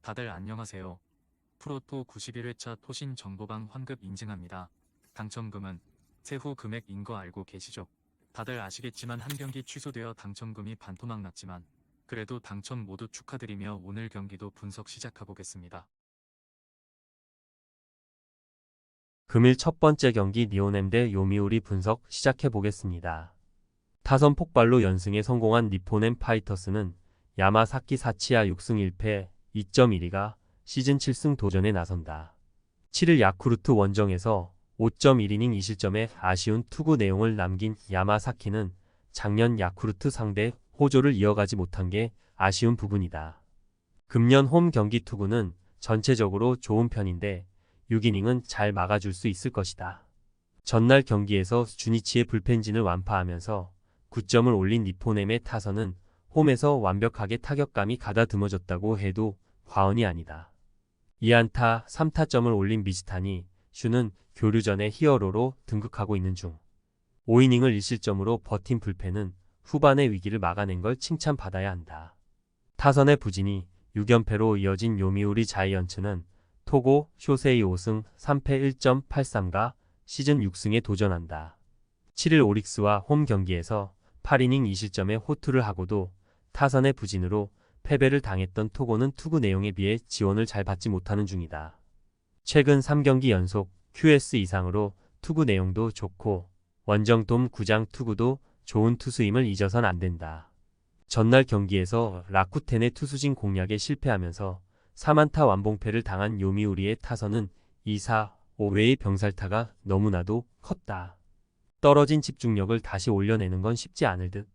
다들 안녕하세요. 프로토 91회차 토신 정보방 환급 인증합니다. 당첨금은 세후 금액인 거 알고 계시죠? 다들 아시겠지만 한 경기 취소되어 당첨금이 반토막 났지만 그래도 당첨 모두 축하드리며 오늘 경기도 분석 시작해보겠습니다. 금일 첫 번째 경기 니오넴 대 요미우리 분석 시작해보겠습니다. 타선 폭발로 연승에 성공한 니포넴 파이터스는 야마사키 사치야 6승 1패 2.12가 시즌 7승 도전에 나선다. 7일 야쿠르트 원정에서 5.1이닝 2실점의 아쉬운 투구 내용을 남긴 야마사키는 작년 야쿠르트 상대 호조를 이어가지 못한 게 아쉬운 부분이다. 금년 홈 경기 투구는 전체적으로 좋은 편인데 6이닝은 잘 막아줄 수 있을 것이다. 전날 경기에서 주니치의 불펜진을 완파하면서 9점을 올린 니포넴의 타선은 홈에서 완벽하게 타격감이 가다듬어졌다고 해도 과언이 아니다. 2안타 3타점을 올린 미즈타니 슈는 교류전의 히어로로 등극하고 있는 중. 5이닝을 1실점으로 버틴 불펜은 후반의 위기를 막아낸 걸 칭찬받아야 한다. 타선의 부진이 6연패로 이어진 요미우리 자이언츠는 토고 쇼세이 5승 3패 1.83가 시즌 6승에 도전한다. 7일 오릭스와 홈 경기에서 8이닝 2실점의 호투를 하고도 타선의 부진으로 패배를 당했던 토고는 투구 내용에 비해 지원을 잘 받지 못하는 중이다. 최근 3경기 연속 QS 이상으로 투구 내용도 좋고 원정돔 구장 투구도 좋은 투수임을 잊어선 안 된다. 전날 경기에서 라쿠텐의 투수진 공략에 실패하면서 3안타 완봉패를 당한 요미우리의 타선은 2, 4, 5회의 병살타가 너무나도 컸다. 떨어진 집중력을 다시 올려내는 건 쉽지 않을 듯.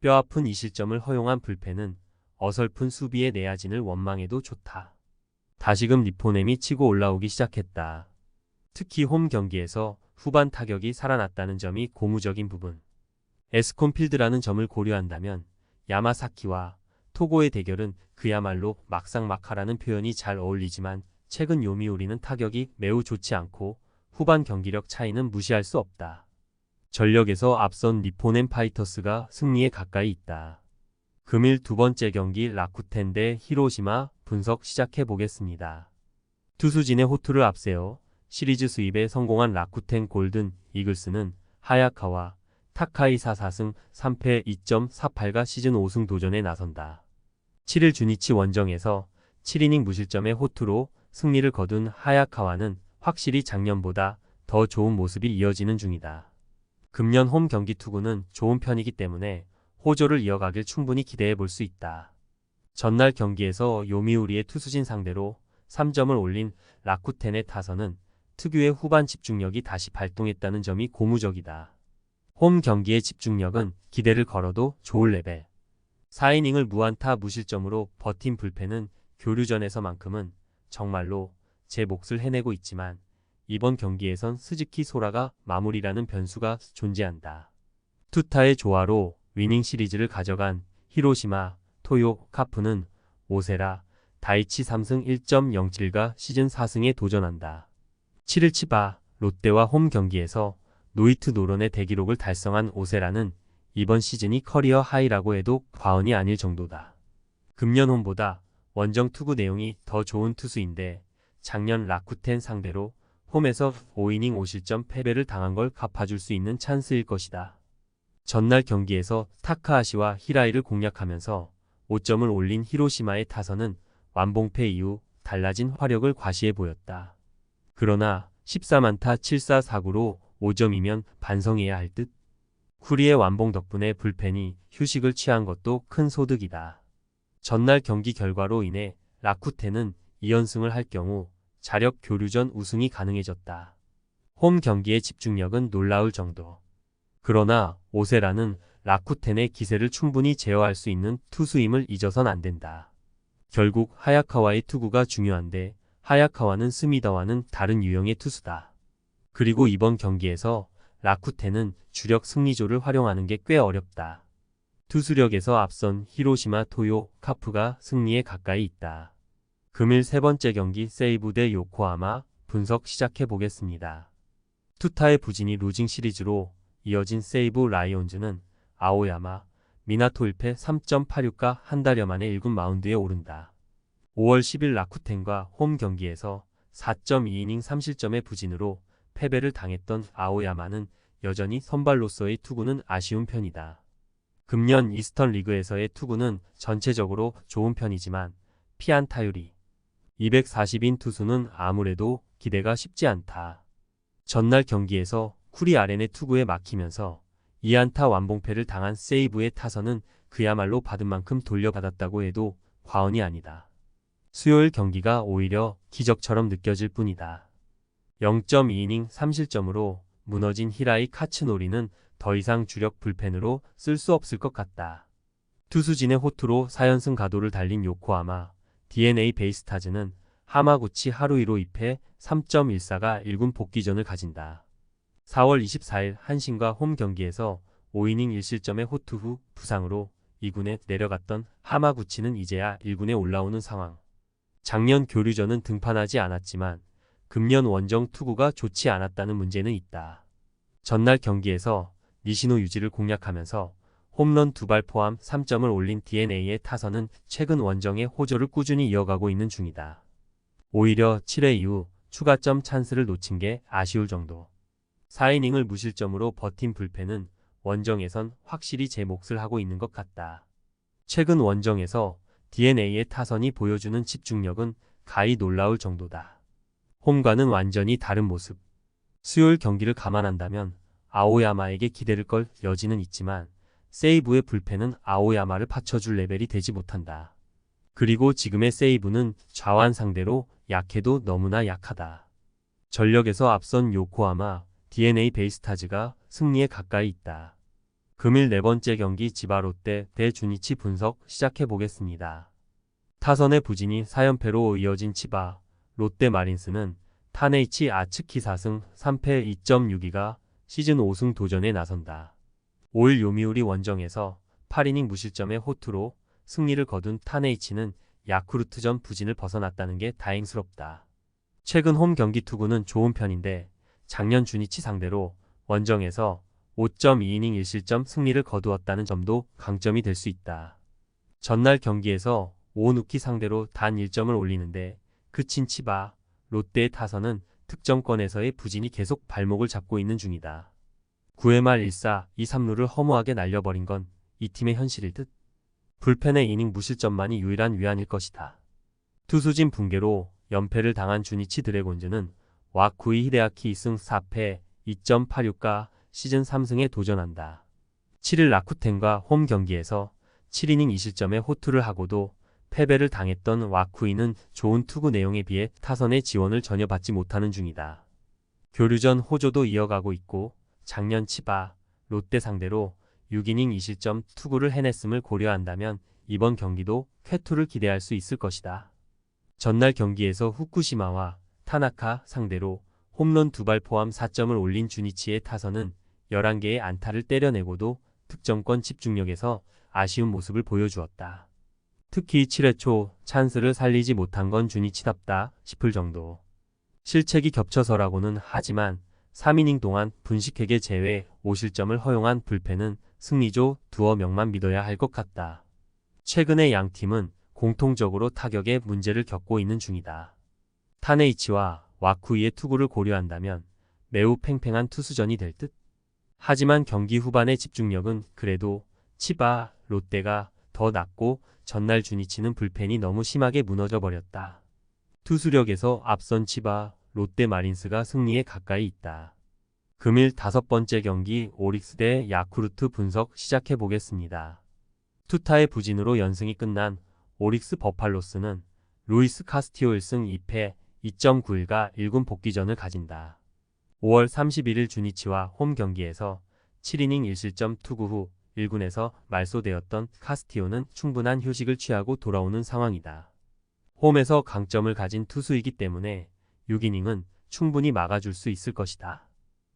뼈아픈 2실점을 허용한 불펜은 어설픈 수비의 내야진을 원망해도 좋다. 다시금 니포넴이 치고 올라오기 시작했다. 특히 홈 경기에서 후반 타격이 살아났다는 점이 고무적인 부분. 에스콘필드라는 점을 고려한다면 야마사키와 토고의 대결은 그야말로 막상막하라는 표현이 잘 어울리지만 최근 요미우리는 타격이 매우 좋지 않고 후반 경기력 차이는 무시할 수 없다. 전력에서 앞선 니포넴 파이터스가 승리에 가까이 있다. 금일 두 번째 경기 라쿠텐 대 히로시마 분석 시작해보겠습니다. 투수진의 호투를 앞세워 시리즈 수입에 성공한 라쿠텐 골든 이글스는 하야카와 타카이사 4승 3패 2.48가 시즌 5승 도전에 나선다. 7일 주니치 원정에서 7이닝 무실점의 호투로 승리를 거둔 하야카와는 확실히 작년보다 더 좋은 모습이 이어지는 중이다. 금년 홈 경기 투구는 좋은 편이기 때문에 호조를 이어가길 충분히 기대해 볼 수 있다. 전날 경기에서 요미우리의 투수진 상대로 3점을 올린 라쿠텐의 타선은 특유의 후반 집중력이 다시 발동했다는 점이 고무적이다. 홈 경기의 집중력은 기대를 걸어도 좋을 레벨. 4이닝을 무안타 무실점으로 버틴 불펜은 교류전에서만큼은 정말로 제 몫을 해내고 있지만 이번 경기에선 스즈키 소라가 마무리라는 변수가 존재한다. 투타의 조화로 위닝 시리즈를 가져간 히로시마 토요 카프는 오세라 다이치 3승 1.07가 시즌 4승에 도전한다. 7일 치바 롯데와 홈 경기에서 노히트 노런의 대기록을 달성한 오세라는 이번 시즌이 커리어 하이라고 해도 과언이 아닐 정도다. 금년 홈보다 원정 투구 내용이 더 좋은 투수인데 작년 라쿠텐 상대로 홈에서 5이닝 5실점 패배를 당한 걸 갚아줄 수 있는 찬스일 것이다. 전날 경기에서 타카하시와 히라이를 공략하면서 5점을 올린 히로시마의 타선은 완봉패 이후 달라진 화력을 과시해 보였다. 그러나 14안타 7사4구로 5점이면 반성해야 할 듯. 쿠리의 완봉 덕분에 불펜이 휴식을 취한 것도 큰 소득이다. 전날 경기 결과로 인해 라쿠텐은 2연승을 할 경우 자력 교류전 우승이 가능해졌다. 홈 경기의 집중력은 놀라울 정도. 그러나 오세라는 라쿠텐의 기세를 충분히 제어할 수 있는 투수임을 잊어선 안 된다. 결국 하야카와의 투구가 중요한데 하야카와는 스미다와는 다른 유형의 투수다. 그리고 이번 경기에서 라쿠텐은 주력 승리조를 활용하는 게 꽤 어렵다. 투수력에서 앞선 히로시마 토요 카프가 승리에 가까이 있다. 금일 세 번째 경기 세이부 대 요코하마 분석 시작해보겠습니다. 투타의 부진이 루징 시리즈로 이어진 세이부 라이온즈는 아오야마, 미나토 1패 3.86가 한 달여 만에 1군 마운드에 오른다. 5월 10일 라쿠텐과 홈 경기에서 4.2이닝 3실점의 부진으로 패배를 당했던 아오야마는 여전히 선발로서의 투구는 아쉬운 편이다. 금년 이스턴 리그에서의 투구는 전체적으로 좋은 편이지만 피안 타율이 240인 투수는 아무래도 기대가 쉽지 않다. 전날 경기에서 쿠리 아렌의 투구에 막히면서 2안타 완봉패를 당한 세이브의 타선은 그야말로 받은 만큼 돌려받았다고 해도 과언이 아니다. 수요일 경기가 오히려 기적처럼 느껴질 뿐이다. 0.2이닝 3실점으로 무너진 히라이 카츠노리는 더 이상 주력 불펜으로 쓸 수 없을 것 같다. 투수진의 호투로 4연승 가도를 달린 요코하마 DNA 베이스타즈는 하마구치 하루이로 2패 3.14가 1군 복귀전을 가진다. 4월 24일 한신과 홈 경기에서 5이닝 1실점의 호투 후 부상으로 2군에 내려갔던 하마구치는 이제야 1군에 올라오는 상황. 작년 교류전은 등판하지 않았지만 금년 원정 투구가 좋지 않았다는 문제는 있다. 전날 경기에서 니시노 유지를 공략하면서 홈런 2발 포함 3점을 올린 DNA의 타선은 최근 원정의 호조를 꾸준히 이어가고 있는 중이다. 오히려 7회 이후 추가점 찬스를 놓친 게 아쉬울 정도. 4이닝을 무실점으로 버틴 불펜은 원정에선 확실히 제 몫을 하고 있는 것 같다. 최근 원정에서 DNA의 타선이 보여주는 집중력은 가히 놀라울 정도다. 홈과는 완전히 다른 모습. 수요일 경기를 감안한다면 아오야마에게 기대를 걸 여지는 있지만 세이브의 불펜은 아오야마를 받쳐줄 레벨이 되지 못한다. 그리고 지금의 세이브는 좌완 상대로 약해도 너무나 약하다. 전력에서 앞선 요코하마 DNA 베이스타즈가 승리에 가까이 있다. 금일 네 번째 경기 지바 롯데 대 주니치 분석 시작해보겠습니다. 타선의 부진이 4연패로 이어진 치바, 롯데 마린스는 타네이치 아츠키 4승 3패 2.62가 시즌 5승 도전에 나선다. 5일 요미우리 원정에서 8이닝 무실점의 호투로 승리를 거둔 타네이치는 야쿠르트전 부진을 벗어났다는 게 다행스럽다. 최근 홈 경기 투구는 좋은 편인데 작년 주니치 상대로 원정에서 5.2이닝 1실점 승리를 거두었다는 점도 강점이 될 수 있다. 전날 경기에서 오누키 상대로 단 1점을 올리는데 그친 치바, 롯데의 타선은 득점권에서의 부진이 계속 발목을 잡고 있는 중이다. 9회 말 1사 2-3루를 허무하게 날려버린 건 이 팀의 현실일 듯. 불펜의 이닝 무실점만이 유일한 위안일 것이다. 투수진 붕괴로 연패를 당한 주니치 드래곤즈는 와쿠이 히데아키 2승 4패 2.86가 시즌 3승에 도전한다. 7일 라쿠텐과 홈 경기에서 7이닝 2실점의 호투를 하고도 패배를 당했던 와쿠이는 좋은 투구 내용에 비해 타선의 지원을 전혀 받지 못하는 중이다. 교류전 호조도 이어가고 있고 작년 치바, 롯데 상대로 6이닝 2실점 투구를 해냈음을 고려한다면 이번 경기도 쾌투를 기대할 수 있을 것이다. 전날 경기에서 후쿠시마와 타나카 상대로 홈런 2발 포함 4점을 올린 주니치의 타선은 11개의 안타를 때려내고도 득점권 집중력에서 아쉬운 모습을 보여주었다. 특히 7회 초 찬스를 살리지 못한 건 주니치답다 싶을 정도. 실책이 겹쳐서라고는 하지만 3이닝 동안 분식회계 제외 5실점을 허용한 불펜은 승리조 두어 명만 믿어야 할 것 같다. 최근에 양 팀은 공통적으로 타격에 문제를 겪고 있는 중이다. 타네이치와 와쿠이의 투구를 고려한다면 매우 팽팽한 투수전이 될 듯. 하지만 경기 후반의 집중력은 그래도 치바, 롯데가 더 낮고 전날 주니치는 불펜이 너무 심하게 무너져 버렸다. 투수력에서 앞선 치바, 롯데 마린스가 승리에 가까이 있다. 금일 5번째 경기 오릭스 대 야쿠르트 분석 시작해보겠습니다. 투타의 부진으로 연승이 끝난 오릭스 버팔로스는 루이스 카스티오 1승 2패 2.91가 1군 복귀전을 가진다. 5월 31일 주니치와 홈 경기에서 7이닝 1실점 투구 후 1군에서 말소되었던 카스티오는 충분한 휴식을 취하고 돌아오는 상황이다. 홈에서 강점을 가진 투수이기 때문에 6이닝은 충분히 막아줄 수 있을 것이다.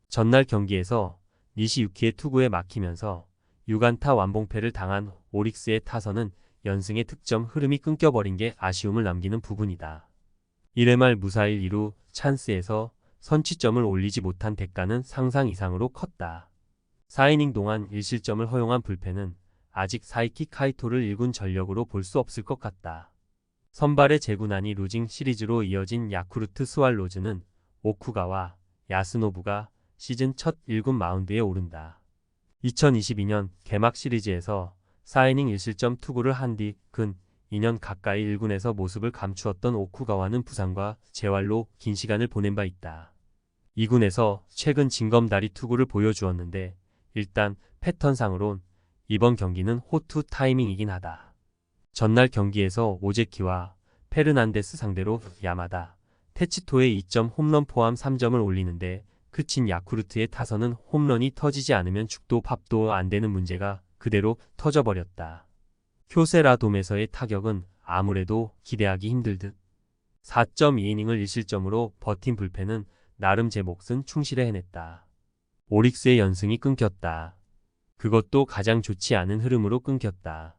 전날 경기에서 니시유키의 투구에 막히면서 6안타 완봉패를 당한 오릭스의 타선은 연승의 득점 흐름이 끊겨버린 게 아쉬움을 남기는 부분이다. 1회 말 무사히 2루 찬스에서 선취점을 올리지 못한 대가는 상상 이상으로 컸다. 4이닝 동안 1실점을 허용한 불펜은 아직 사이키 카이토를 1군 전력으로 볼 수 없을 것 같다. 선발의 제구난이 루징 시리즈로 이어진 야쿠르트 스왈로즈는 오쿠가와 야스노부가 시즌 첫 1군 마운드에 오른다. 2022년 개막 시리즈에서 4이닝 1실점 투구를 한 뒤 근 2년 가까이 1군에서 모습을 감추었던 오쿠가와는 부상과 재활로 긴 시간을 보낸 바 있다. 2군에서 최근 징검다리 투구를 보여주었는데 일단 패턴상으론 이번 경기는 호투 타이밍이긴 하다. 전날 경기에서 오제키와 페르난데스 상대로 야마다, 테치토의 2점 홈런 포함 3점을 올리는데 그친 야쿠르트의 타선은 홈런이 터지지 않으면 죽도 밥도 안 되는 문제가 그대로 터져버렸다. 쿄세라돔에서의 타격은 아무래도 기대하기 힘들 듯. 4.2이닝을 1실점으로 버틴 불펜은 나름 제 몫은 충실히 해냈다. 오릭스의 연승이 끊겼다. 그것도 가장 좋지 않은 흐름으로 끊겼다.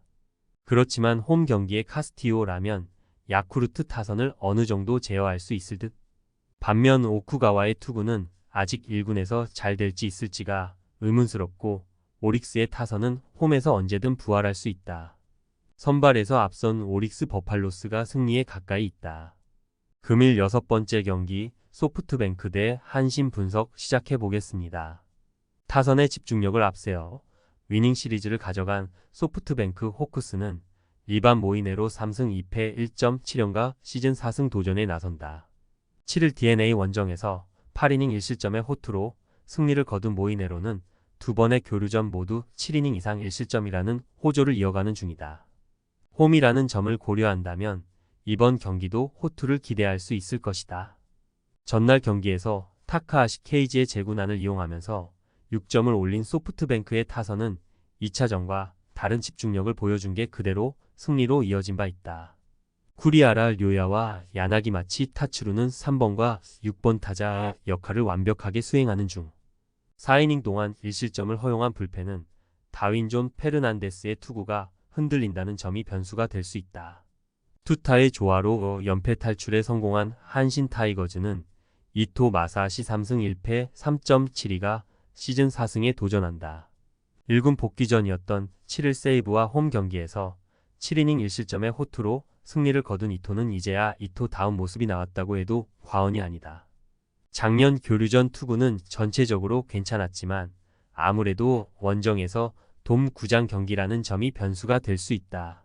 그렇지만 홈 경기에 카스티오라면 야쿠르트 타선을 어느 정도 제어할 수 있을 듯. 반면 오쿠가와의 투구는 아직 1군에서 잘 될지 있을지가 의문스럽고 오릭스의 타선은 홈에서 언제든 부활할 수 있다. 선발에서 앞선 오릭스 버팔로스가 승리에 가까이 있다. 금일 6번째 경기 소프트뱅크 대 한신 분석 시작해 보겠습니다. 타선의 집중력을 앞세워 위닝 시리즈를 가져간 소프트뱅크 호크스는 리반 모이네로 3승 2패 1.7연가 시즌 4승 도전에 나선다. 7일 DNA 원정에서 8이닝 1실점의 호투로 승리를 거둔 모이네로는 두 번의 교류전 모두 7이닝 이상 1실점이라는 호조를 이어가는 중이다. 홈이라는 점을 고려한다면 이번 경기도 호투를 기대할 수 있을 것이다. 전날 경기에서 타카하시 케이지의 제구난을 이용하면서 6점을 올린 소프트뱅크의 타선은 2차전과 다른 집중력을 보여준 게 그대로 승리로 이어진 바 있다. 쿠리아라 료야와 야나기 마치 타츠루는 3번과 6번 타자 역할을 완벽하게 수행하는 중. 4이닝 동안 1실점을 허용한 불펜은 다윈존 페르난데스의 투구가 흔들린다는 점이 변수가 될 수 있다. 투타의 조화로 연패 탈출에 성공한 한신 타이거즈는 이토 마사시 3승 1패 3.72가 시즌 4승에 도전한다. 1군 복귀전이었던 7일 세이브와 홈 경기에서 7이닝 1실점의 호투로 승리를 거둔 이토는 이제야 이토 다운 모습이 나왔다고 해도 과언이 아니다. 작년 교류전 투구는 전체적으로 괜찮았지만 아무래도 원정에서 돔 구장 경기라는 점이 변수가 될 수 있다.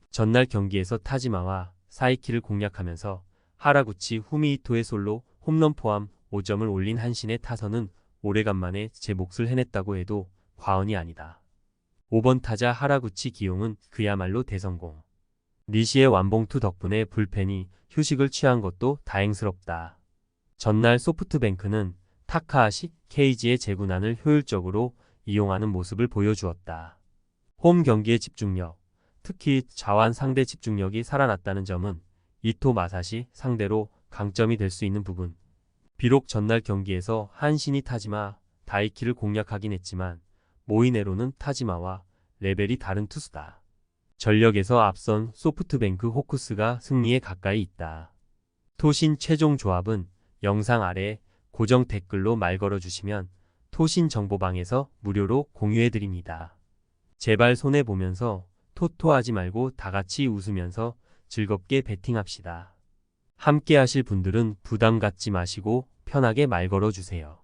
전날 경기에서 타지마와 사이키를 공략하면서 하라구치 후미이토의 솔로 홈런 포함 5점을 올린 한신의 타선은 오래간만에 제 몫을 해냈다고 해도 과언이 아니다. 5번 타자 하라구치 기용은 그야말로 대성공. 니시의 완봉투 덕분에 불펜이 휴식을 취한 것도 다행스럽다. 전날 소프트뱅크는 타카하시 케이지의 제구난을 효율적으로 이용하는 모습을 보여주었다. 홈 경기의 집중력, 특히 좌완 상대 집중력이 살아났다는 점은 이토 마사시 상대로 강점이 될 수 있는 부분. 비록 전날 경기에서 한신이 타지마, 다이키를 공략하긴 했지만 모이네로는 타지마와 레벨이 다른 투수다. 전력에서 앞선 소프트뱅크 호크스가 승리에 가까이 있다. 토신 최종 조합은 영상 아래 고정 댓글로 말 걸어주시면 토신 정보방에서 무료로 공유해드립니다. 제발 손해보면서 토토하지 말고 다같이 웃으면서 즐겁게 베팅합시다. 함께 하실 분들은 부담 갖지 마시고 편하게 말 걸어주세요.